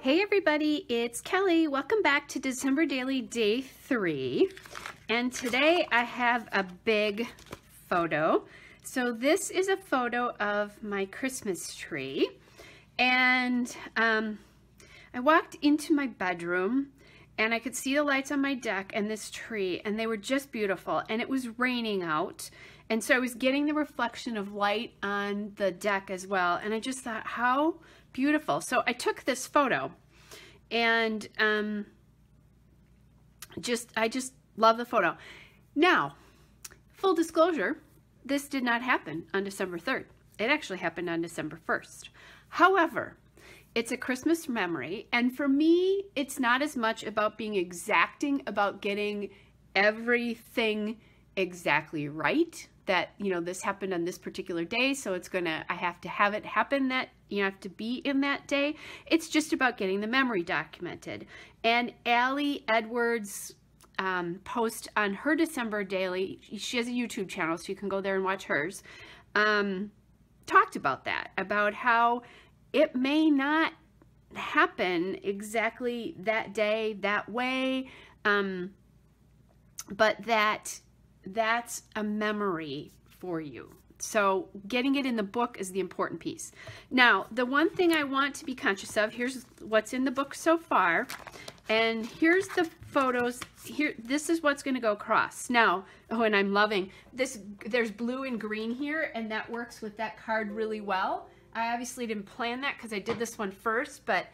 Hey everybody, it's Kelly. Welcome back to December Daily Day 3. And today I have a big photo. So this is a photo of my Christmas tree. And I walked into my bedroom and I could see the lights on my deck and this tree, and they were just beautiful. And it was raining out. And so I was getting the reflection of light on the deck as well. And I just thought, how beautiful. So I took this photo, and I just love the photo. Now, full disclosure, this did not happen on December 3rd. It actually happened on December 1st. However, it's a Christmas memory, and for me, it's not as much about being exacting about getting everything exactly right, that, you know, this happened on this particular day, so I have to have it happen that, you have to be in that day. It's just about getting the memory documented. And Allie Edwards' post on her December Daily, she has a YouTube channel, so you can go there and watch hers, talked about that, about how it may not happen exactly that day, that way, but that's a memory for you. So getting it in the book is the important piece. Now, the one thing I want to be conscious of, here's what's in the book so far, and here's the photos. Here, this is what's going to go across. Now, oh, and I'm loving this. There's blue and green here, and that works with that card really well. I obviously didn't plan that because I did this one first, but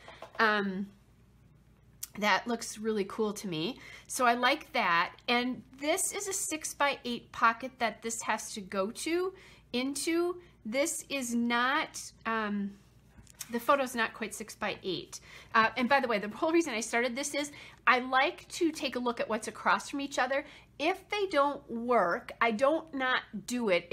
that looks really cool to me. So I like that. And this is a 6x8 pocket that this has to go into. This is not, the photo's not quite 6x8. And by the way, the whole reason I started this is I like to take a look at what's across from each other. If they don't work, I don't not do it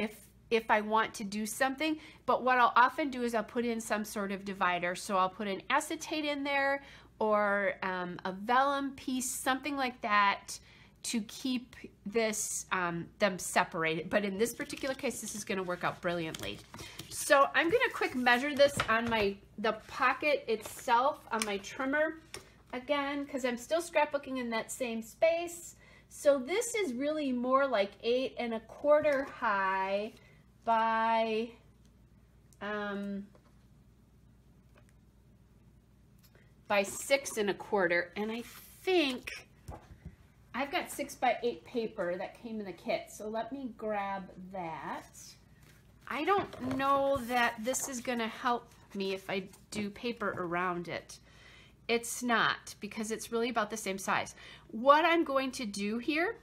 if I want to do something, but what I'll often do is I'll put in some sort of divider. So I'll put an acetate in there, or a vellum piece, something like that, to keep this them separated. But in this particular case, this is going to work out brilliantly. So I'm going to quick measure this on the pocket itself on my trimmer again, because I'm still scrapbooking in that same space. So this is really more like 8 1/4 high by 6 1/4, and I think I've got 6x8 paper that came in the kit, so let me grab that. I don't know that this is going to help me if I do paper around it. It's not, because it's really about the same size. What I'm going to do here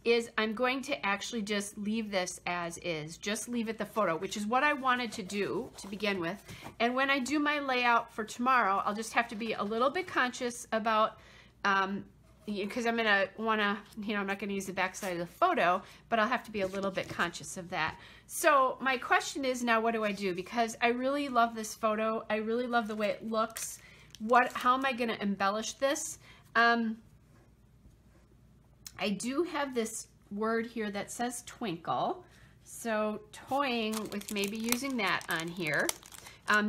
is I'm going to actually just leave this as is, just leave it the photo, which is what I wanted to do to begin with. And when I do my layout for tomorrow, I'll just have to be a little bit conscious about, because I'm gonna wanna, you know, I'm not gonna use the backside of the photo, but I'll have to be a little bit conscious of that. So my question is now, what do I do? Because I really love this photo. I really love the way it looks. How am I gonna embellish this? I do have this word here that says twinkle, so toying with maybe using that on here.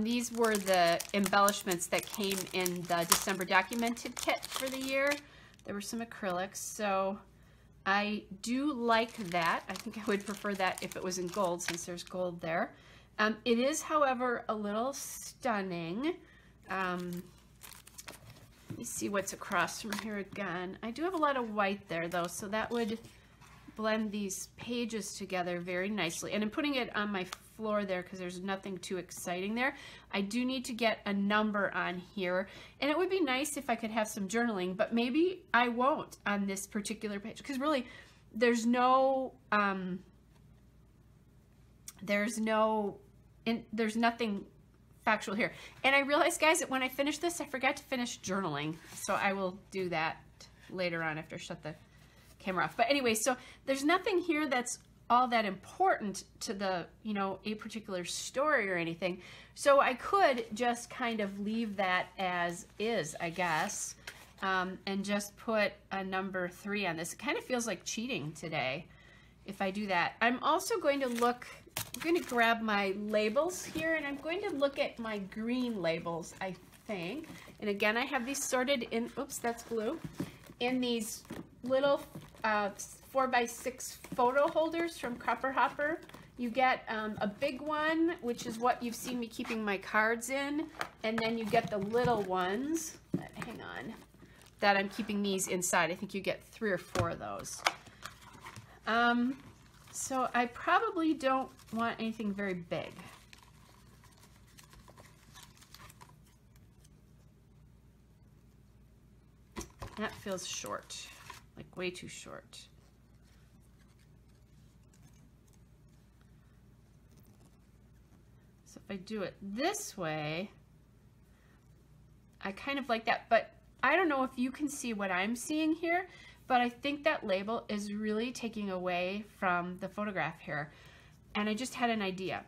These were the embellishments that came in the December documented kit for the year. There were some acrylics, so I do like that. I think I would prefer that if it was in gold, since there's gold there. It is, however, a little stunning. Let me see what's across from here again. I do have a lot of white there though, so that would blend these pages together very nicely. And I'm putting it on my floor there because there's nothing too exciting there. I do need to get a number on here, and it would be nice if I could have some journaling, but maybe I won't on this particular page, because really there's nothing factual here. And I realized, guys, that when I finish this, I forgot to finish journaling. So I will do that later on after I shut the camera off. But anyway, so there's nothing here that's all that important to the, you know, a particular story or anything. So I could just kind of leave that as is, I guess, and just put a number 3 on this. It kind of feels like cheating today if I do that. I'm also going to look I'm going to grab my labels here, and I'm going to look at my green labels, I think. And again, I have these sorted in, oops, that's glue, in these little 4x6 photo holders from Copper Hopper. You get a big one, which is what you've seen me keeping my cards in, and then you get the little ones, hang on, that I'm keeping these inside. I think you get 3 or 4 of those. So I probably don't want anything very big. That feels short, like way too short. So if I do it this way, I kind of like that, but I don't know if you can see what I'm seeing here, but I think that label is really taking away from the photograph here. And I just had an idea.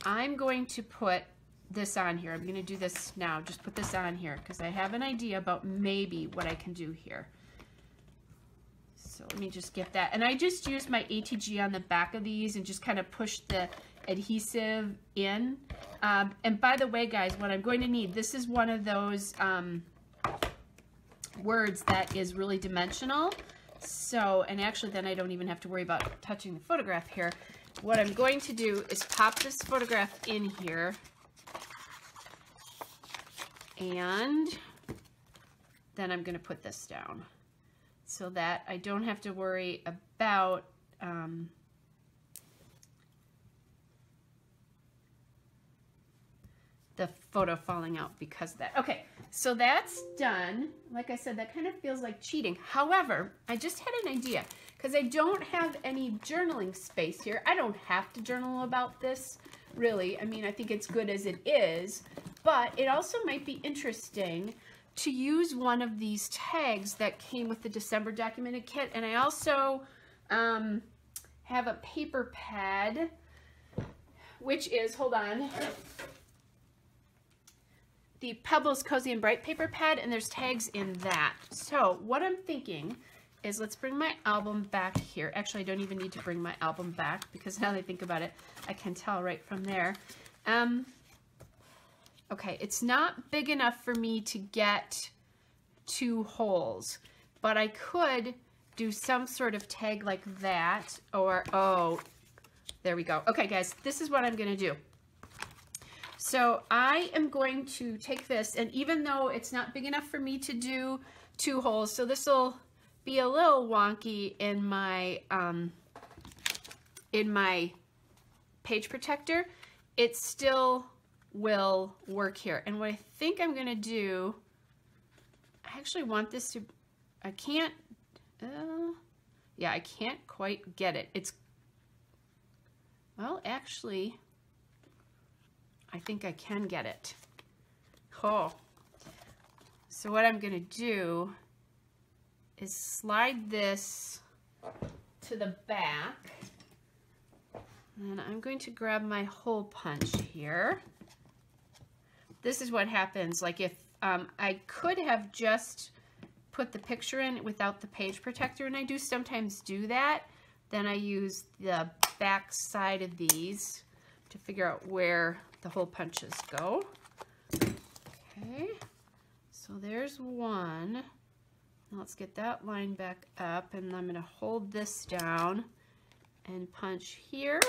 I'm going to put this on here. I'm going to do this now. Just put this on here because I have an idea about maybe what I can do here. So let me just get that. And I just used my ATG on the back of these and just kind of push the adhesive in. And by the way, guys, what I'm going to need, this is one of those words that is really dimensional. So, and actually then I don't even have to worry about touching the photograph here. What I'm going to do is pop this photograph in here, and then I'm going to put this down so that I don't have to worry about the photo falling out because of that. Okay, so that's done. Like I said, that kind of feels like cheating. However, I just had an idea because I don't have any journaling space here. I don't have to journal about this, really. I mean, I think it's good as it is, but it also might be interesting to use one of these tags that came with the December documented kit. And I also have a paper pad, which is, hold on, the Pebbles Cozy and Bright paper pad, and there's tags in that. So what I'm thinking is let's bring my album back here. Actually, I don't even need to bring my album back because now that I think about it, I can tell right from there. Okay, it's not big enough for me to get 2 holes, but I could do some sort of tag like that, or, oh, there we go. Okay, guys, this is what I'm gonna do. So I am going to take this, and even though it's not big enough for me to do 2 holes, so this will be a little wonky in my page protector, it still will work here. And what I think I'm gonna do, I actually want this to, I can't, yeah, I can't quite get it. It's, well, actually, I think I can get it. Oh, so what I'm gonna do is slide this to the back, and I'm going to grab my hole punch here. This is what happens, like if I could have just put the picture in without the page protector, and I do sometimes do that, then I use the back side of these to figure out where the hole punches go. Okay, so there's one. Now let's get that line back up, and I'm gonna hold this down and punch here.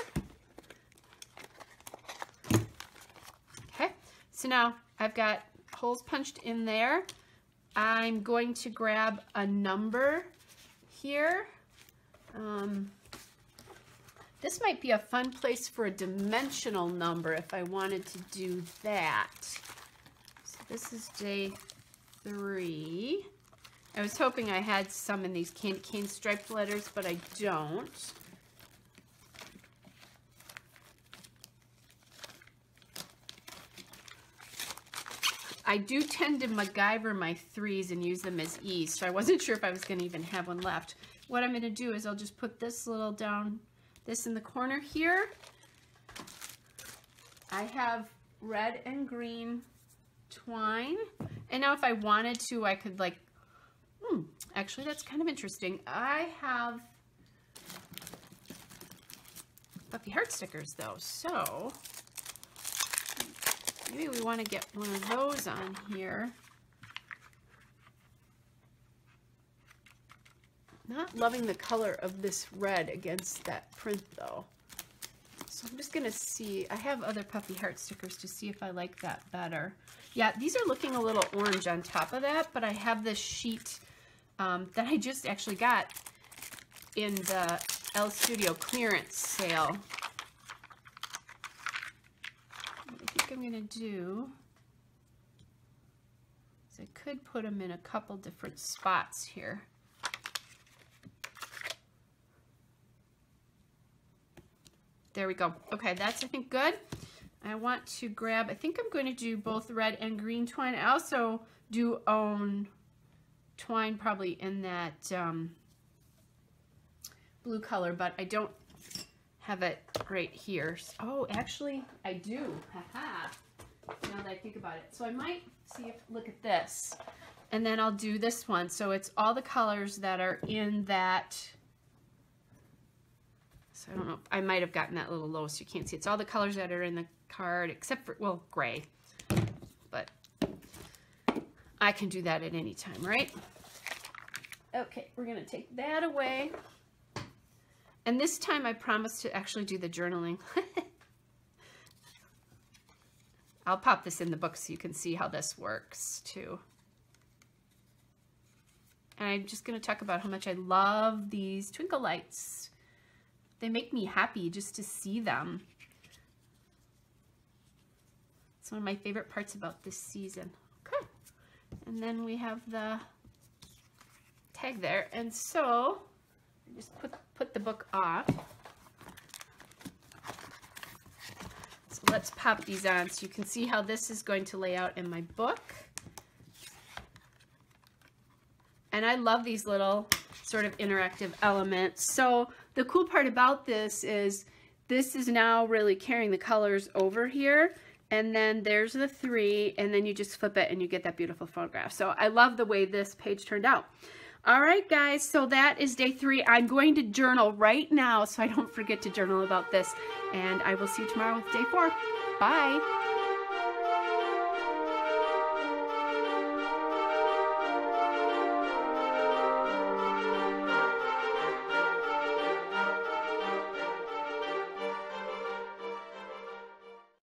Okay, so now I've got holes punched in there. I'm going to grab a number here. This might be a fun place for a dimensional number if I wanted to do that. So this is day 3. I was hoping I had some in these candy cane striped letters, but I don't. I do tend to MacGyver my 3s and use them as E's, so I wasn't sure if I was going to even have one left. What I'm going to do is I'll just put this little down, this in the corner here. I have red and green twine, and now if I wanted to, I could like, actually that's kind of interesting. I have puppy heart stickers though, so Maybe we want to get one of those on here. Not loving the color of this red against that print though. So I'm just gonna see, I have other Puffy Heart stickers to see if I like that better. Yeah, these are looking a little orange on top of that, but I have this sheet that I just actually got in the Elle Studio clearance sale. What I think I'm gonna do is I could put them in a couple different spots here. There we go. Okay, that's I think good. I want to grab, I think I'm going to do both red and green twine. I also do own twine probably in that blue color, but I don't have it right here. Oh, actually I do. Haha. Now that I think about it. So I might see if, look at this. And then I'll do this one. So it's all the colors that are in that. So I don't know, I might have gotten that a little low so you can't see. It's all the colors that are in the card except for, well, gray. But I can do that at any time, right? Okay, we're gonna take that away. And this time I promise to actually do the journaling. I'll pop this in the book so you can see how this works too. And I'm just gonna talk about how much I love these twinkle lights. They make me happy just to see them. It's one of my favorite parts about this season. Okay. And then we have the tag there. And so, I just put the book off. So let's pop these on so you can see how this is going to lay out in my book. And I love these little sort of interactive elements. So the cool part about this is now really carrying the colors over here. And then there's the 3, and then you just flip it and you get that beautiful photograph. So I love the way this page turned out. All right, guys, so that is day 3. I'm going to journal right now so I don't forget to journal about this. And I will see you tomorrow with day 4. Bye.